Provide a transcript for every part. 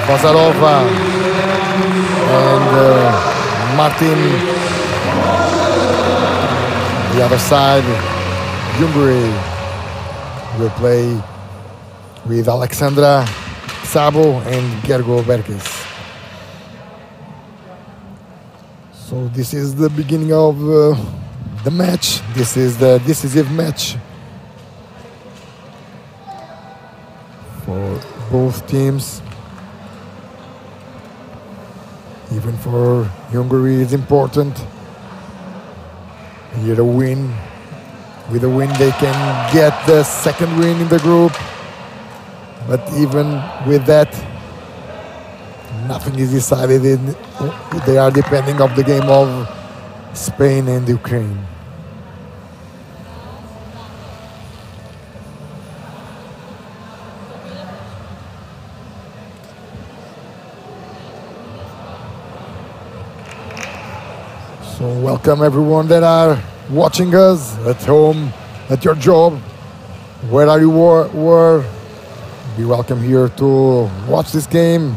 Vozárová and Martin. The other side, Hungary will play with Alexandra, Szabó and Gergő Berkes. So this is the beginning of the match. This is the decisive match for both teams. Even for Hungary, it's important. Here a win. With a win, they can get the second win in the group. But even with that, nothing is decided. They are depending on the game of Spain and Ukraine. So welcome everyone that are watching us at home, at your job, where you were. Be welcome here to watch this game.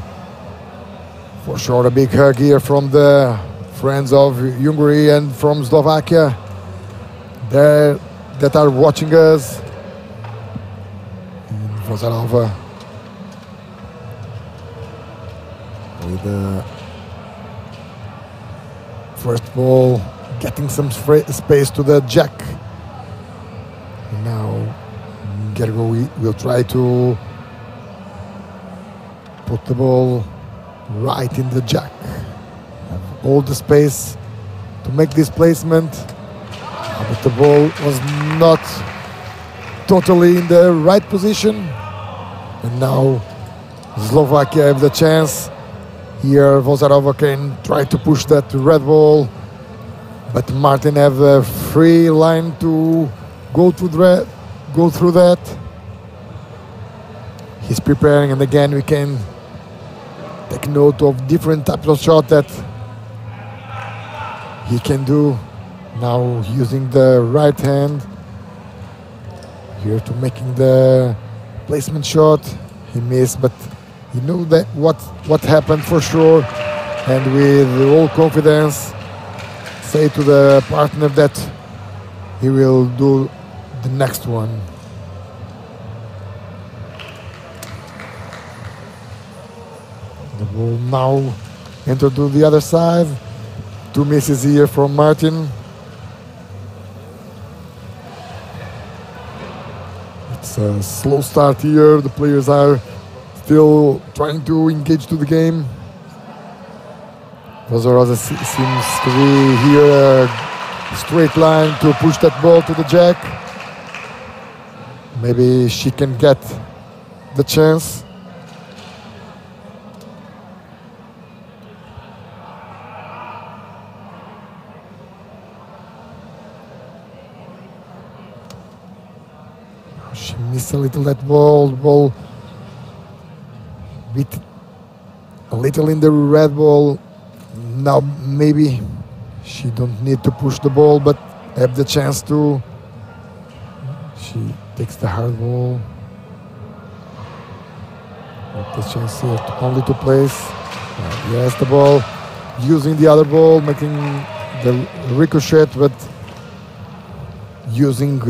For sure, a big hug here from the friends of Hungary and from Slovakia that are watching us. In Vozárová with the first ball, getting some space to the jack. And now Gergő will try to put the ball right in the jack. Have all the space to make this placement, but the ball was not totally in the right position. And now Slovakia have the chance. Here Vozárová can try to push that red ball, but Martin have a free line to go through that. He's preparing, and again we can take note of different types of shot that he can do. Now using the right hand here to making the placement shot. He missed, but he knew that what happened for sure, and with all confidence say to the partner that he will do the next one. The ball now entered to the other side. 2 misses here from Martin. It's a slow start here. The players are still trying to engage to the game. Vozárová seems to be here a straight line to push that ball to the jack. Maybe she can get the chance. She missed a little that ball. The ball bit a little in the red ball. Now maybe she don't need to push the ball, but have the chance to. She takes the hard ball. With the chance here only to place. Yes, the ball. Using the other ball, making the ricochet, but using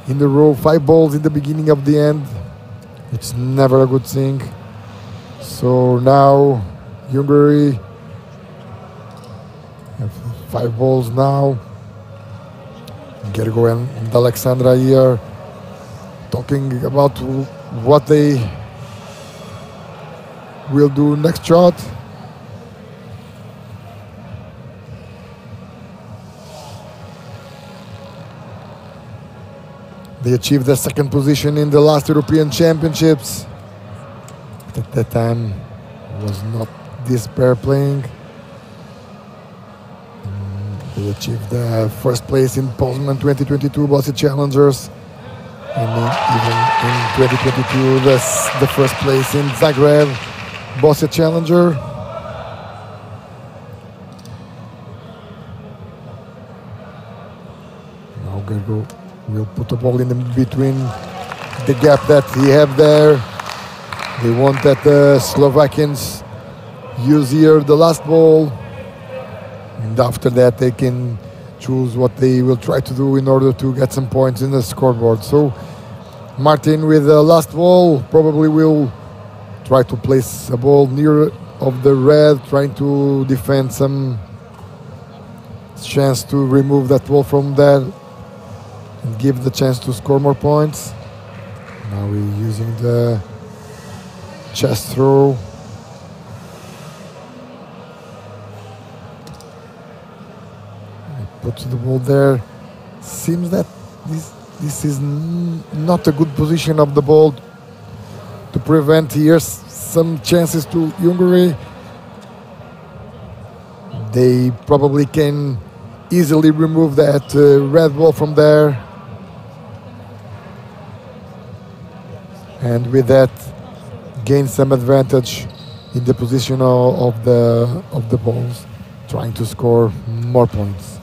in the row 5 balls in the beginning of the end. It's never a good thing. So now Hungary have 5 balls now. Gergő and Alexandra here talking about what they will do next shot. They achieved the 2nd position in the last European Championships. At that time was not this pair playing. They achieved the 1st place in Poznan 2022 Boccia Challengers, and even in 2022 the 1st place in Zagreb Boccia Challenger. Now Gergő will put the ball in between the gap that he have there. They want that the Slovakians use here the last ball, and after that they can choose what they will try to do in order to get some points in the scoreboard. So Martin with the last ball probably will try to place a ball near of the red, trying to defend some chance to remove that ball from there and give the chance to score more points. Now we're using the chest throw. Puts the ball there. Seems that this is not a good position of the ball to prevent here some chances to Hungary. They probably can easily remove that red ball from there, and with that gain some advantage in the position of the balls, trying to score more points.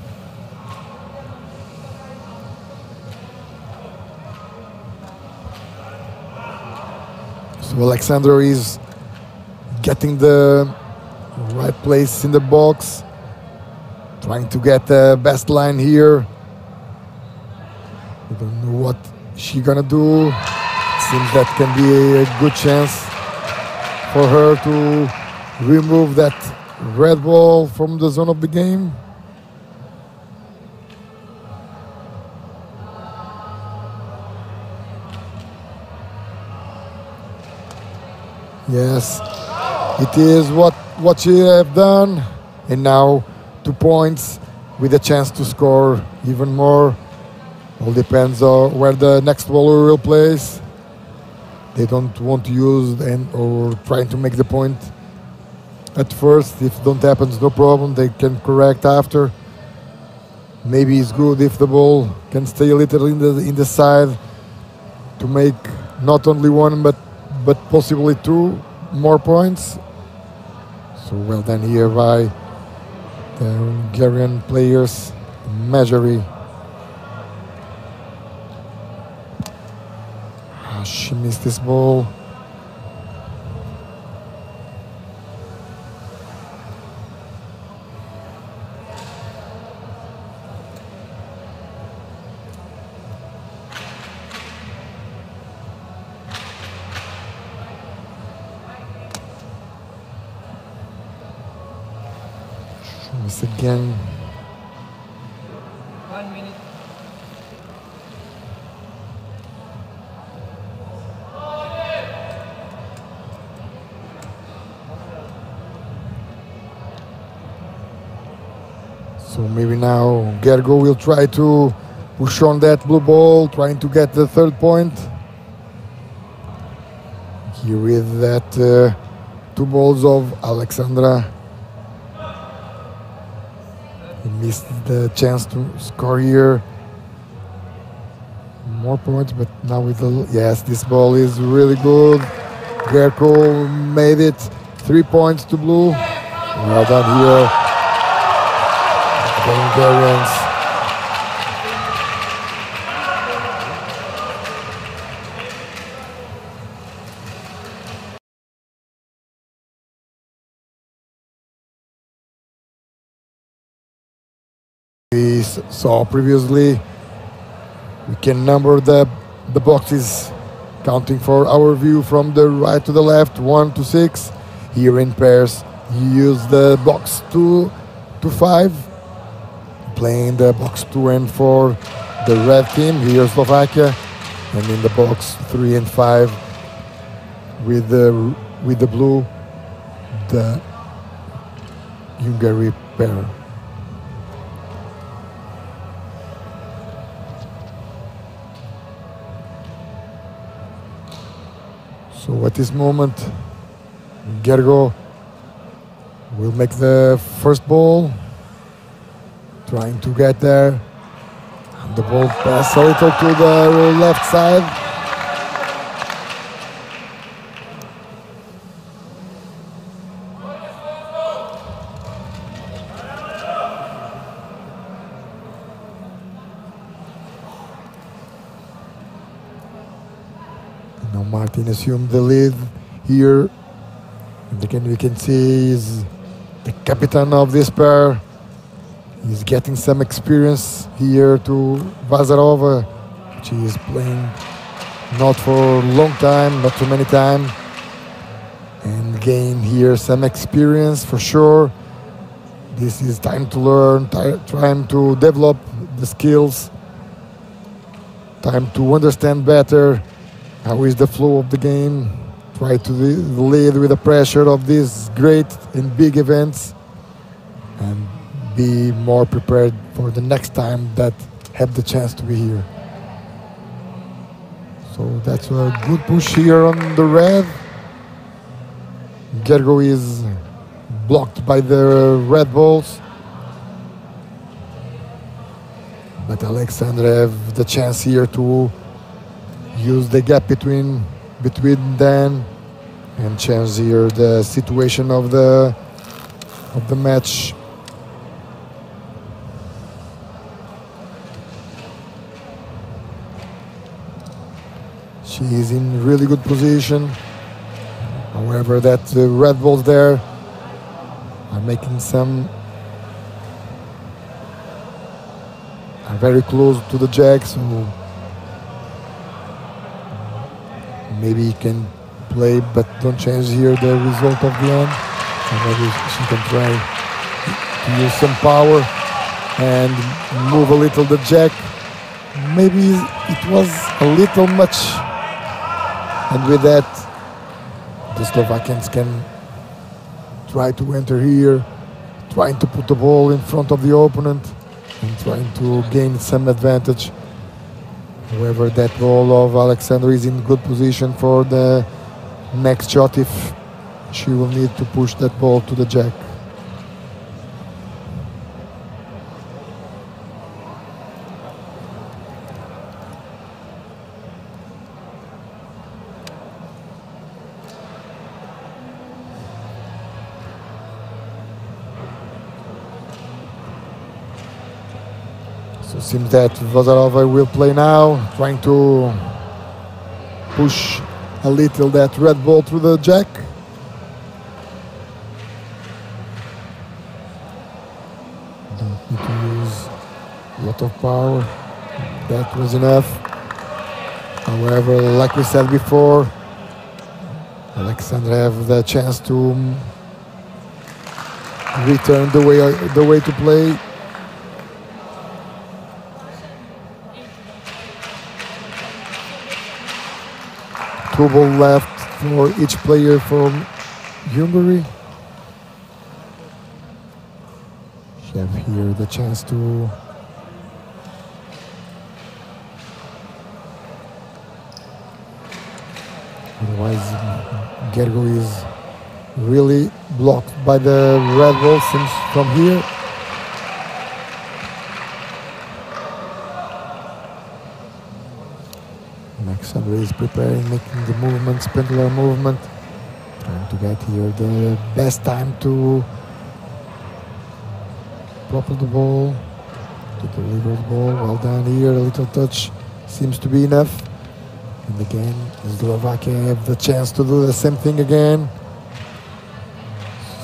So Alexandra is getting the right place in the box, trying to get the best line here. We don't know what she's gonna do. Seems that can be a good chance for her to remove that red ball from the zone of the game. Yes, it is what she have done, and now 2 points with a chance to score even more. All depends on where the next bowler will place. They don't want to use or trying to make the point at first. If don't happens, no problem. They can correct after. Maybe it's good if the ball can stay a little in the side to make not only one but possibly 2 more points. So well done here by the Hungarian players. Measury. She missed this ball. Miss again. 1 minute. So maybe now Gergő will try to push on that blue ball, trying to get the 3rd point. Here with that 2 balls of Alexandra. He missed the chance to score here. More points, but now with the... Yes, this ball is really good. Gergő made it 3 points to blue. Well done here. The Hungarians. We saw previously, we can number the boxes, counting for our view from the right to the left, 1 to 6. Here in pairs, you use the box 2 to 5, playing the box 2 and 4, the red team, here Slovakia, and in the box 3 and 5 with the blue, the Hungary pair. So at this moment, Gergő will make the first ball, trying to get there. And the ball pass a little to the left side. Now Martin assumed the lead here. And again, we can see is the captain of this pair. He's getting some experience here to Vozárová, which he is playing not for a long time, not too many time, and gain here some experience for sure. This is time to learn, time to develop the skills, time to understand better how is the flow of the game, try to lead with the pressure of these great and big events, and be more prepared for the next time that have the chance to be here. So that's a good push here on the red. Gergő is blocked by the red balls, but Alexandra have the chance here to use the gap between them and change here the situation of the match. She is in really good position. However, that red balls there are making are very close to the jack, so maybe he can play, but don't change here the result of the end. And maybe she can try to use some power and move a little the jack. Maybe it was a little much. And with that, the Slovakians can try to enter here, trying to put the ball in front of the opponent and trying to gain some advantage. However, that ball of Alexandra is in good position for the next shot if she will need to push that ball to the jack. So it seems that Vozárová will play now, trying to push a little that red ball through the jack. Don't need to use a lot of power. That was enough. However, like we said before, Alexandra have the chance to return the way to play. Two balls left for each player from Hungary. You have here the chance to otherwise Gergő is really blocked by the red ball since from here. Alexandra is preparing, making the movements, pendular movement, trying to get here the best time to propel the ball, to deliver the ball. Well done here, a little touch seems to be enough. And again, Slovakia have the chance to do the same thing again.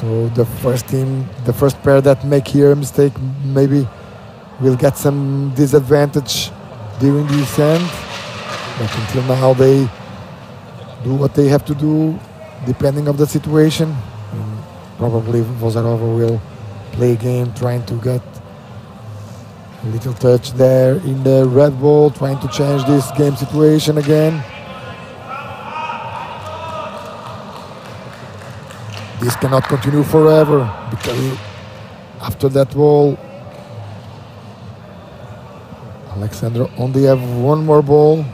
So the first team, the first pair that make here a mistake, maybe will get some disadvantage during this end. But until now, they do what they have to do, depending on the situation. And probably Vozárová will play again, trying to get a little touch there in the red ball, trying to change this game situation again. This cannot continue forever, because after that ball, Alexandra only have one more ball.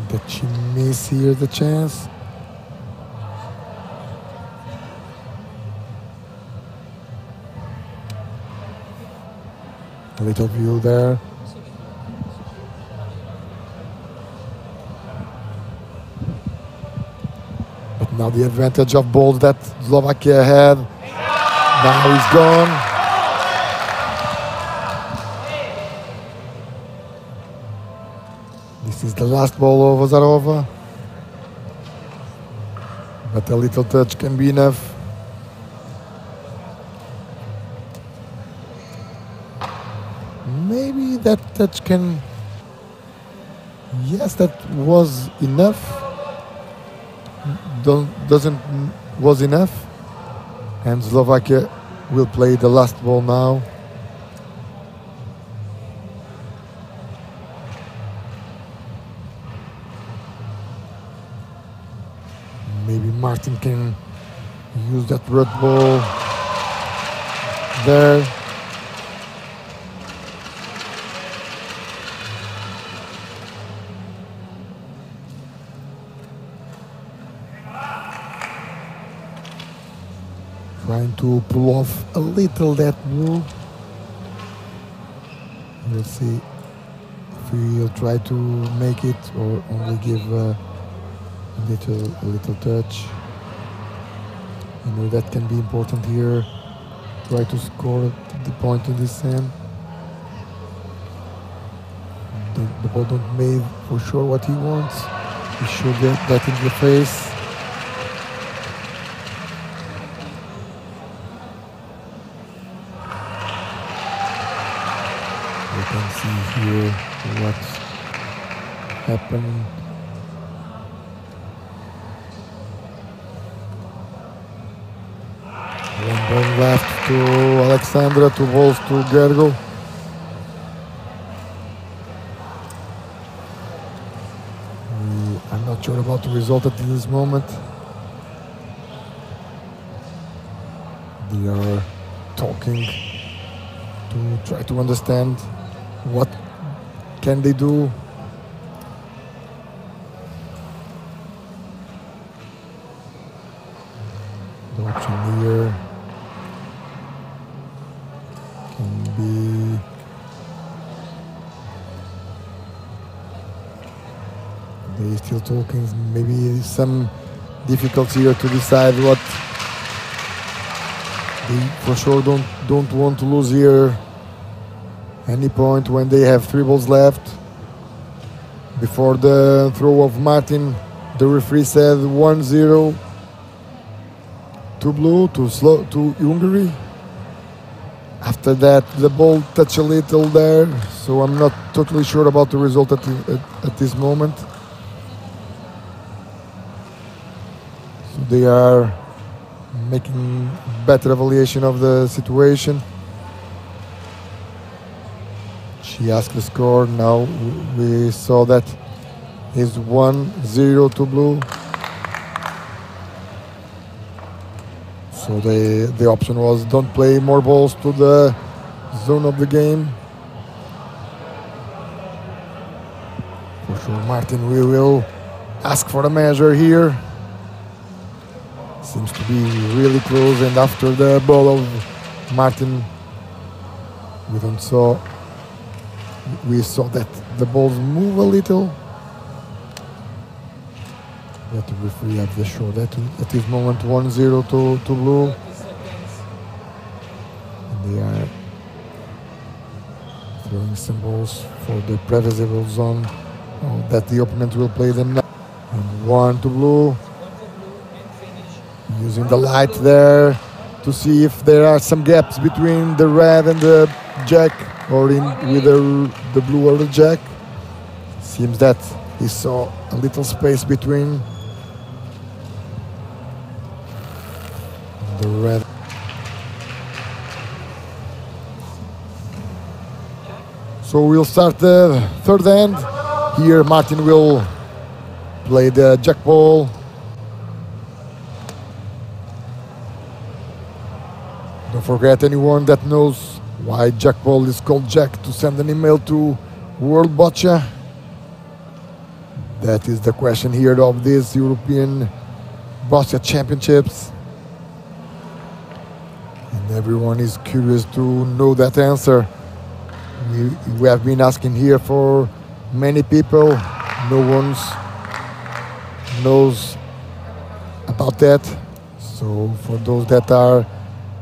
That she missed here the chance. A little view there. But Now the advantage of balls that Slovakia had. Now he's gone. This is the last ball of Vozárová. But a little touch can be enough. Maybe that touch can... Yes, that was enough. Was enough. And Slovakia will play the last ball now. Maybe Martin can use that red ball there. Trying to pull off a little that move. We'll see if he'll try to make it or only give a little touch. You know that can be important here. Try to score the point in this end. The ball don't make for sure what he wants. He should get that in the face. You can see here what happened. One ball left to Alexandra, 2 balls to Gergő. I'm not sure about the result at this moment. They are talking to try to understand what can they do. The option here can be they still talking. Maybe some difficulty here to decide what they for sure don't want to lose here any point when they have 3 balls left. Before the throw of Martin, the referee said 1-0 to blue, to Hungary. After that, the ball touched a little there, so I'm not totally sure about the result at this moment. So they are making better evaluation of the situation. She asked the score. Now we saw that is 1-0 to blue. So the option was don't play more balls to the zone of the game. For sure, Martin, we will ask for a measure here. Seems to be really close, and after the ball of Martin, we saw that the balls move a little. But the referee have the show that at this moment 1-0 to blue. And they are throwing some balls for the previsible zone that the opponent will play them now. And 1 to blue. Using the light there to see if there are some gaps between the red and the jack, or with the blue or the jack. Seems that he saw a little space between the red. So we'll start the third end. Here Martin will play the jack ball. Don't forget, anyone that knows why jack ball is called jack, to send an email to World Boccia. That is the question here of these European Boccia Championships. And everyone is curious to know that answer. We have been asking here for many people. No one knows about that. So for those that are,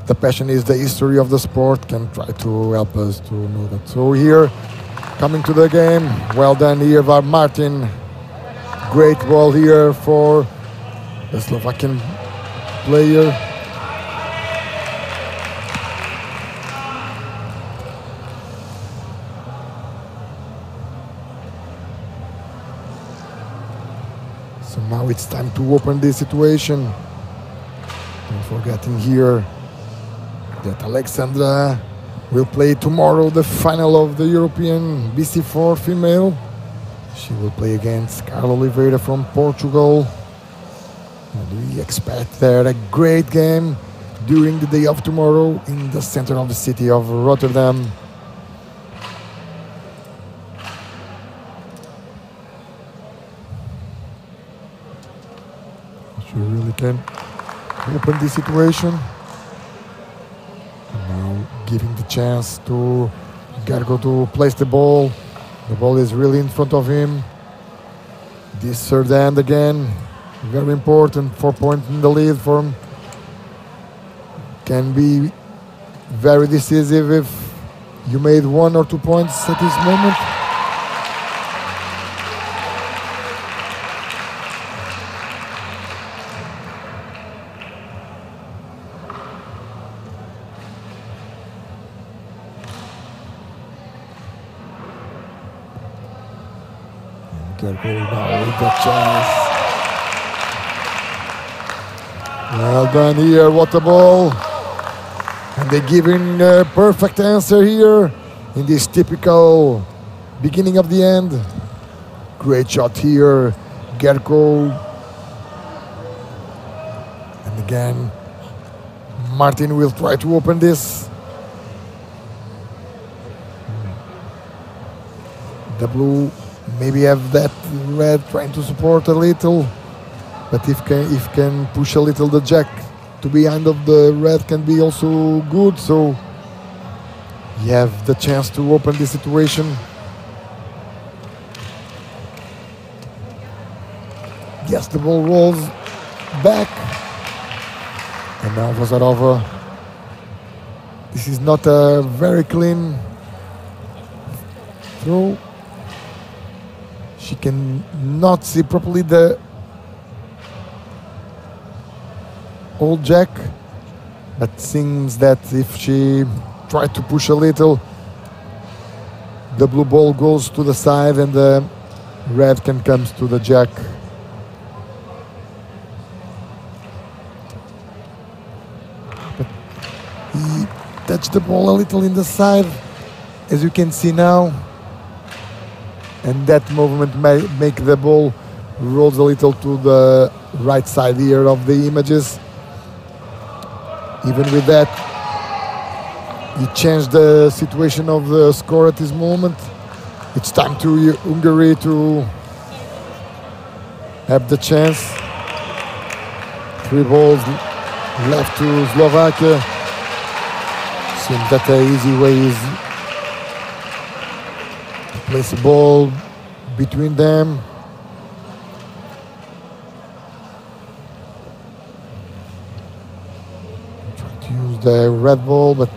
the passion is the history of the sport, can try to help us to know that. So here, coming to the game, well done here by Martin. Great ball here for the Slovakian player. So now it's time to open this situation. Don't forgetting here that Alexandra will play tomorrow the final of the European BC4 female. She will play against Carla Oliveira from Portugal. And we expect there a great game during the day of tomorrow in the center of the city of Rotterdam. She really can open this situation. And now giving the chance to Gergő to place the ball. The ball is really in front of him. This third hand again, very important. 4 points in the lead for him. Can be very decisive if you made 1 or 2 points at this moment. Gergő now with the chance. Well done here, what a ball. And they're giving a perfect answer here in this typical beginning of the end. Great shot here, Gergő. And again, Martin will try to open this. The blue maybe have that red trying to support a little, but if can push a little the jack to behind of the red can be also good. So you have the chance to open the situation. Yes, the ball rolls back, and now Vozárová. This is not a very clean throw. She can not see properly the old jack, but seems that if she tried to push a little, the blue ball goes to the side and the red can come to the jack. But he touched the ball a little in the side, as you can see now. And that movement may make the ball rolls a little to the right side here of the images. Even with that, he changed the situation of the score at this moment. It's time to Hungary to have the chance. 3 balls left to Slovakia. Seems that the easy way is place a ball between them. Try to use the red ball, but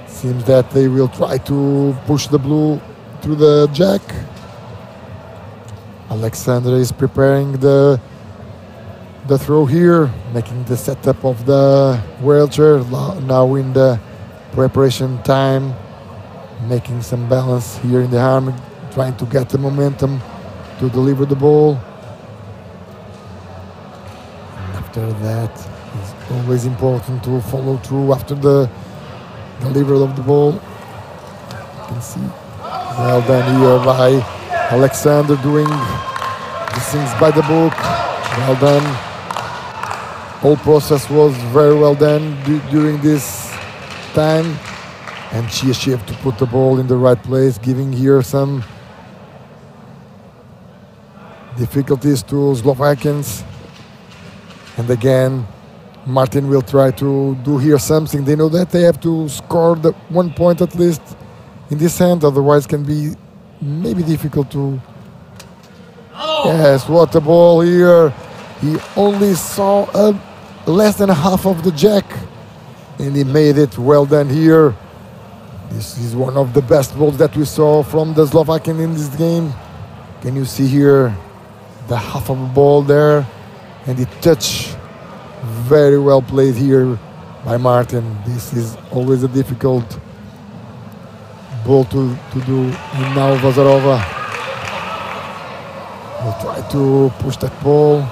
seems that they will try to push the blue through the jack. Alexandra is preparing the throw here, making the setup of the wheelchair now in the preparation time, making some balance here in the arm, trying to get the momentum to deliver the ball. And after that, it's always important to follow through after the delivery of the ball. You can see, well done here by Alexandra, doing the things by the book. Well done. Whole process was very well done during this time. And she achieved to put the ball in the right place, giving here some difficulties to Slovakians. And again, Martin will try to do here something. They know that they have to score the 1 point at least in this hand, otherwise can be maybe difficult to... Yes, what a ball here. He only saw less than half of the jack, and he made it. Well done here. This is one of the best balls that we saw from the Slovakian in this game. Can you see here the half of a ball there? And the touch, very well played here by Martin. This is always a difficult ball to do. And now Vozárová will try to push that ball.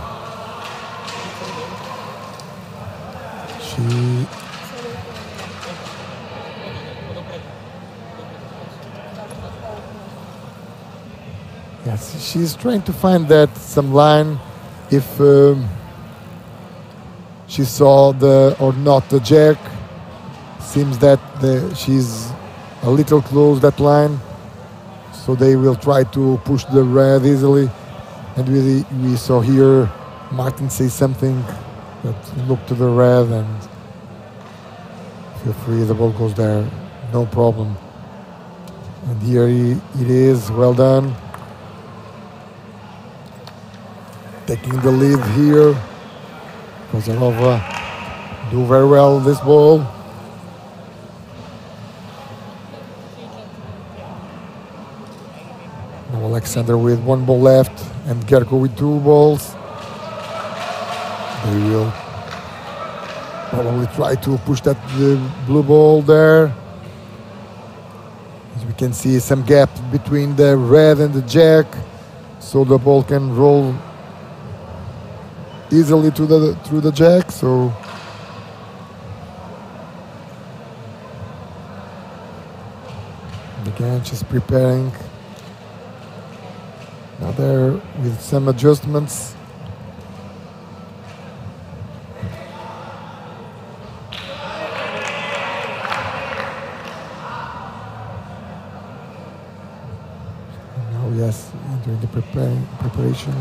Yes, she's trying to find that some line if she saw or not the jack. Seems that she's a little close that line, so they will try to push the red easily. And we saw here Martin say something that look to the red and feel free, the ball goes there, no problem. And here it is, well done. Taking the lead here. Vozárová do very well this ball. Now Alexandra with one ball left and Gergő with two balls. They will probably try to push that blue ball there. As we can see, some gap between the red and the jack, so the ball can roll easily through the jack. So again, she's preparing. Now there with some adjustments. Now yes, doing the preparation.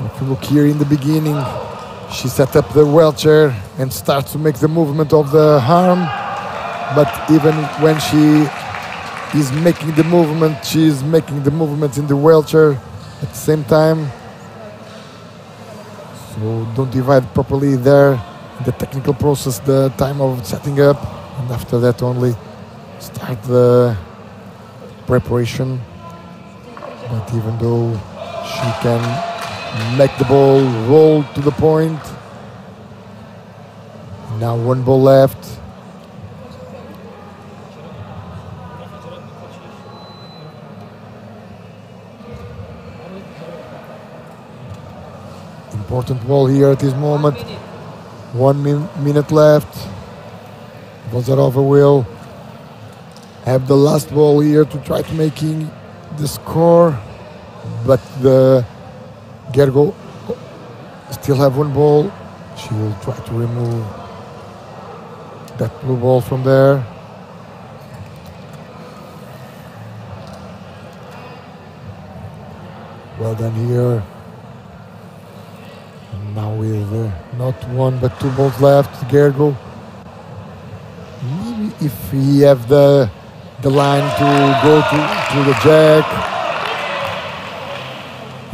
If you look here in the beginning, she set up the wheelchair and starts to make the movement of the arm. But even when she is making the movement, she's making the movements in the wheelchair at the same time. So don't divide properly there. The technical process, the time of setting up, and after that only start the preparation. But even though she can make the ball roll to the point. Now one ball left. Important ball here at this moment. 1 minute left. Vozárová will have the last ball here to try to making the score, but the Gergő still have one ball. She will try to remove that blue ball from there. Well done here. And now with not one but two balls left, Gergő. Maybe if he have the line to go to the jack,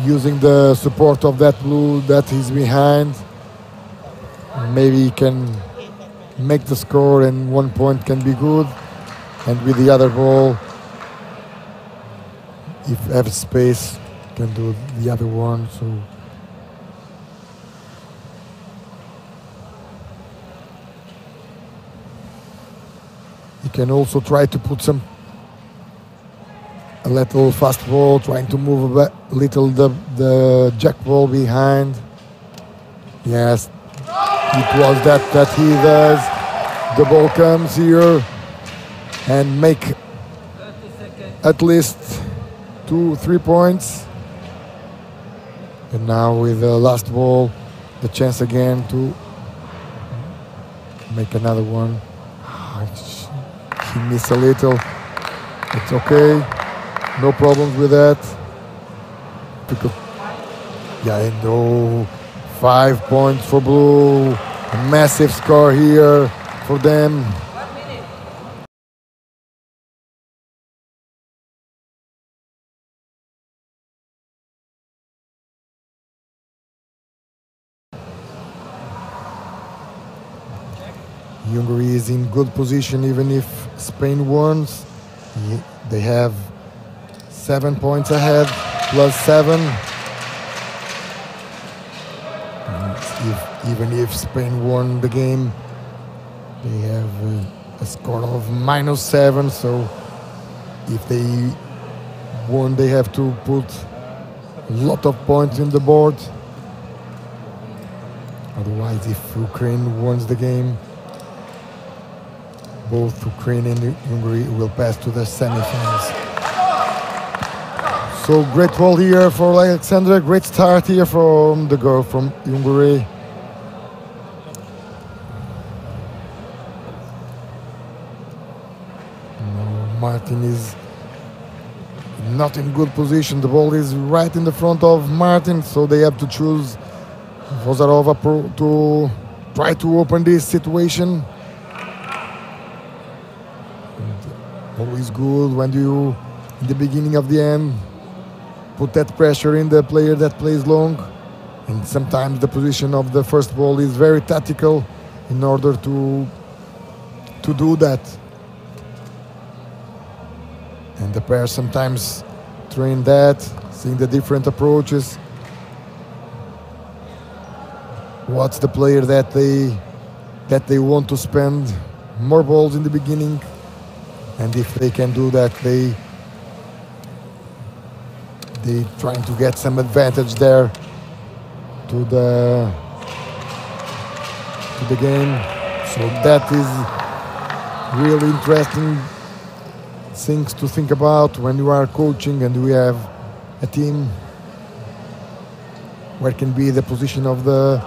using the support of that blue that is behind, maybe he can make the score and 1 point can be good. And with the other ball, if have space, can do the other one. So he can also try to put a little fast ball, trying to move a little the jack ball behind. Yes, it was that he does. The ball comes here and make at least 2-3 points. And now with the last ball, the chance again to make another one. He missed a little. It's okay. No problems with that. Because, yeah, and no, 5 points for blue. A massive score here for them. Hungary is in good position even if Spain wins. They have 7 points ahead, +7. Even if Spain won the game, they have a score of -7. So if they won, they have to put a lot of points in the board. Otherwise, if Ukraine wins the game, both Ukraine and Hungary will pass to the semifinals. So great ball here for Alexandra. Great start here from the girl from Hungary. Martin is not in good position. The ball is right in the front of Martin, so they have to choose Vozárová to try to open this situation. And always good when you, in the beginning of the end, put that pressure in the player that plays long. And sometimes the position of the first ball is very tactical in order to do that. And the players sometimes train that, seeing the different approaches. What's the player that they want to spend more balls in the beginning, and if they can do that, they trying to get some advantage there to the game. So that is really interesting things to think about when you are coaching and we have a team. Where can be the position of the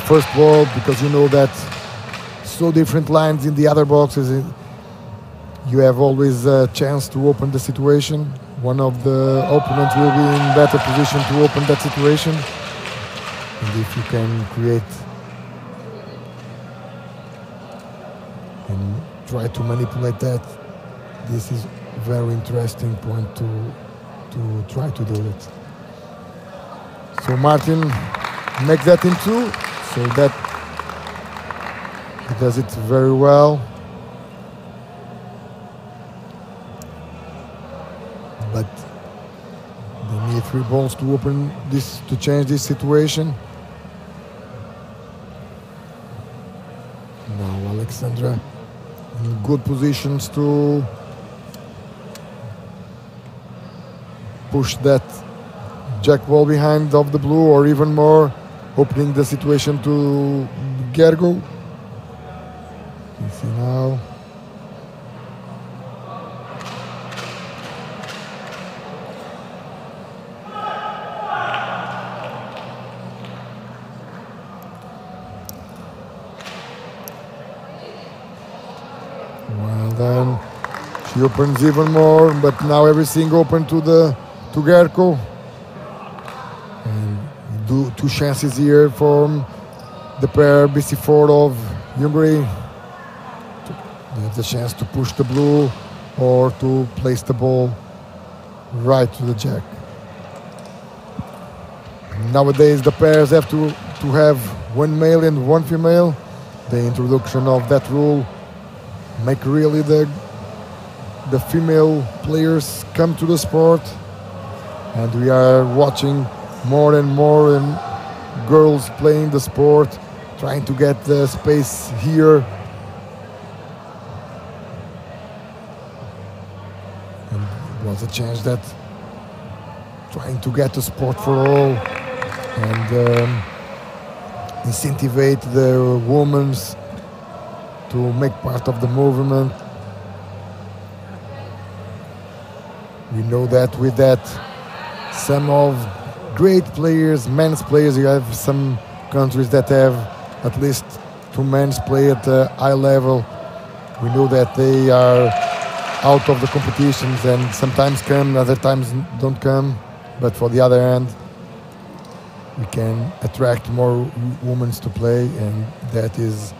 first ball, because you know that so different lines in the other boxes, you have always a chance to open the situation. One of the opponents will be in better position to open that situation, and if you can create and try to manipulate that, this is a very interesting point to try to do it. So Martin makes that in 2, so that he does it very well. But they need 3 balls to open this, to change this situation. Now Alexandra in good positions to push that jack ball behind of the blue, or even more, opening the situation to Gergő. You see now. Well then, she opens even more, but now everything open to Gergő. And 2 chances here from the pair BC4 of Hungary. They have the chance to push the blue or to place the ball right to the jack. Nowadays the pairs have to have 1 male and 1 female. The introduction of that rule make really the female players come to the sport, and we are watching more and more girls playing the sport, trying to get the space here. And it was a change that trying to get the sport for all and incentivize the women to make part of the movement. We know that with that, some of great players, men's players, you have some countries that have at least 2 men's play at a high level. We know that they are out of the competitions and sometimes come, other times don't come. But for the other hand, we can attract more women to play, and that is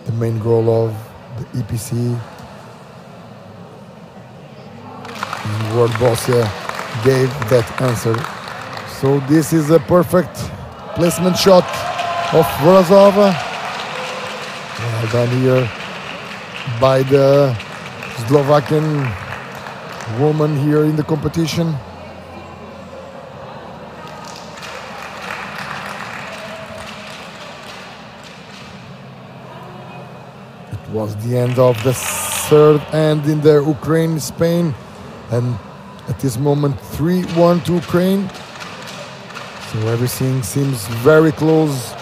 the main goal of the EPC. And World Boccia gave that answer. So this is a perfect placement shot of Vozárová. Well done here by the Slovakian woman here in the competition. It was the end of the third end in the Ukraine-Spain, and at this moment 3-1 to Ukraine. So everything seems very close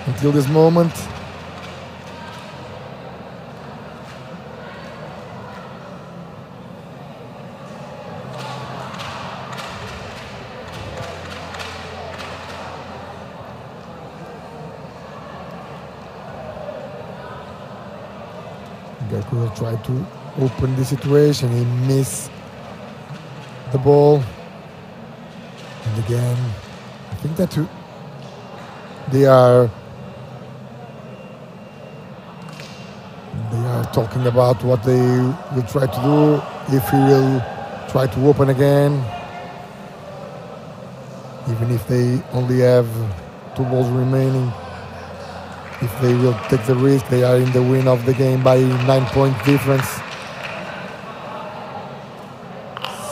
until this moment. Gergő will try to open the situation. He missed the ball. And again, I think that they are talking about what they will try to do, if he will try to open again, even if they only have 2 balls remaining. If they will take the risk, they are in the win of the game by 9-point difference.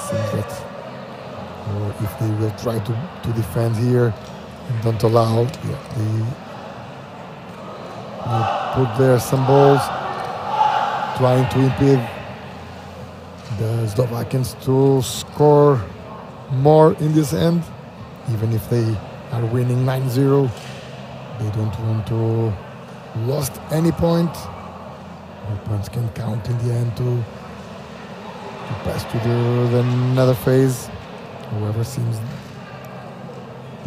Seems that, or if they will try to defend here and don't allow, yeah, they will put there some balls, trying to impede the Slovakians to score more in this end, even if they are winning 9-0. They don't want to lost any point. All points can count in the end to pass to the another phase. However, seems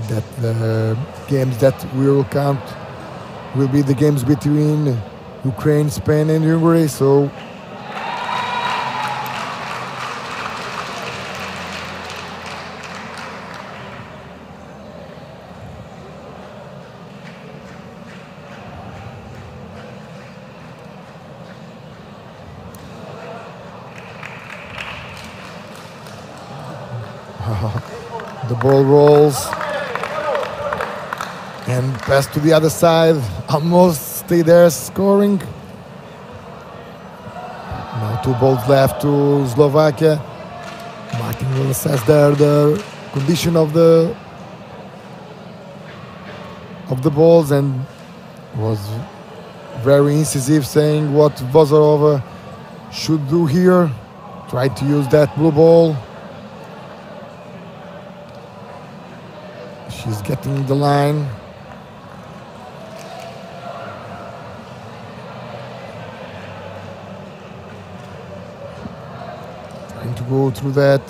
that the games that will count will be the games between Ukraine, Spain and Hungary. So the ball rolls and pass to the other side, almost stay there scoring. Now 2 balls left to Slovakia. Martin will assess there the condition of the balls and was very incisive, saying what Vozárová should do here. Tried to use that blue ball. She's getting the line. Trying to go through that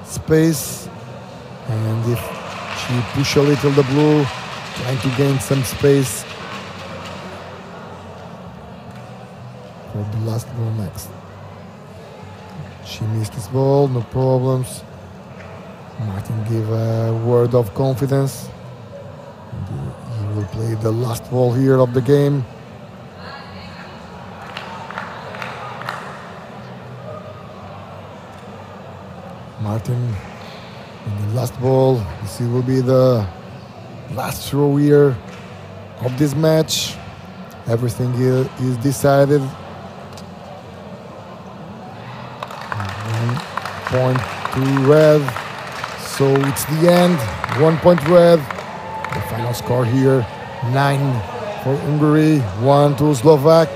space. And if she push a little the blue, trying to gain some space for the last ball next. She missed this ball, no problems. Martin gave a word of confidence. He will play the last ball here of the game. Martin in the last ball. This will be the last throw here of this match. Everything here is decided. 1 point to red. So it's the end, 1 point red. The final score here, 9 for Hungary, 1 to Slovak.